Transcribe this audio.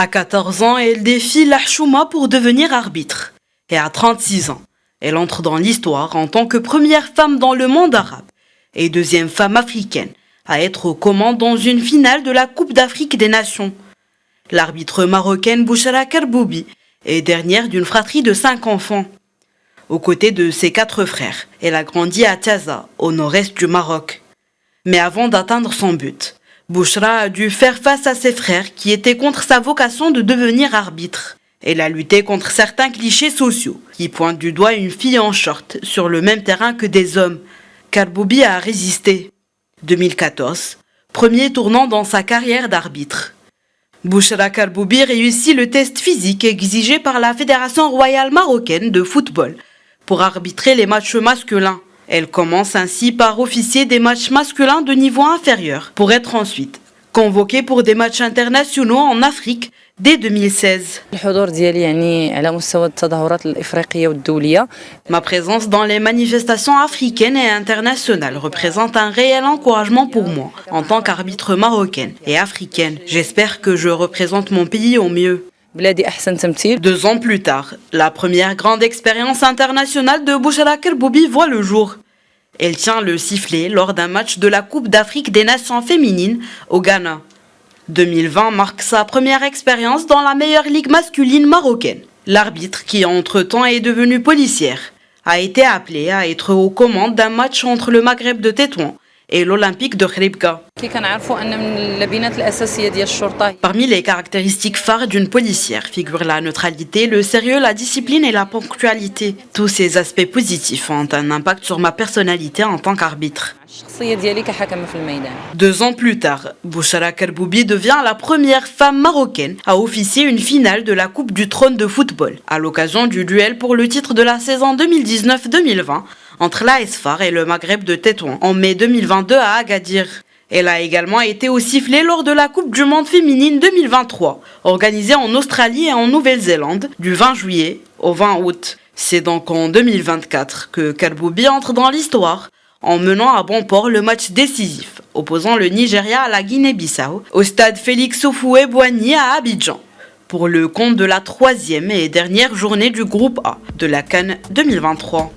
À 14 ans, elle défie l'Ahchouma pour devenir arbitre. Et à 36 ans, elle entre dans l'histoire en tant que première femme dans le monde arabe et deuxième femme africaine à être aux commandes dans une finale de la Coupe d'Afrique des Nations. L'arbitre marocaine Bouchra Kerboubi est dernière d'une fratrie de 5 enfants. Aux côtés de ses 4 frères, elle a grandi à Taza, au nord-est du Maroc. Mais avant d'atteindre son but, Bouchra a dû faire face à ses frères qui étaient contre sa vocation de devenir arbitre. Elle a lutté contre certains clichés sociaux qui pointent du doigt une fille en short sur le même terrain que des hommes. Kerboubi a résisté. 2014, premier tournant dans sa carrière d'arbitre. Bouchra Kerboubi réussit le test physique exigé par la Fédération royale marocaine de football pour arbitrer les matchs masculins. Elle commence ainsi par officier des matchs masculins de niveau inférieur pour être ensuite convoquée pour des matchs internationaux en Afrique dès 2016. Ma présence dans les manifestations africaines et internationales représente un réel encouragement pour moi en tant qu'arbitre marocaine et africaine. J'espère que je représente mon pays au mieux. 2 ans plus tard, la première grande expérience internationale de Bouchra Kerboubi voit le jour. Elle tient le sifflet lors d'un match de la Coupe d'Afrique des Nations féminines au Ghana. 2020 marque sa première expérience dans la meilleure ligue masculine marocaine. L'arbitre, qui entre-temps est devenue policière, a été appelé à être aux commandes d'un match entre le Maghreb de Tétouan et l'Olympique de Khribga. Parmi les caractéristiques phares d'une policière figurent la neutralité, le sérieux, la discipline et la ponctualité. Tous ces aspects positifs ont un impact sur ma personnalité en tant qu'arbitre. 2 ans plus tard, Bouchra Kerboubi devient la première femme marocaine à officier une finale de la Coupe du Trône de football, à l'occasion du duel pour le titre de la saison 2019-2020 entre l'AS FAR et le Maghreb de Tétouan en mai 2022 à Agadir. Elle a également été au sifflet lors de la Coupe du Monde féminine 2023, organisée en Australie et en Nouvelle-Zélande du 20 juillet au 20 août. C'est donc en 2024 que Kerboubi entre dans l'histoire en menant à bon port le match décisif opposant le Nigeria à la Guinée-Bissau au stade Félix Houphouët-Boigny à Abidjan pour le compte de la 3e et dernière journée du groupe A de la CAN 2023.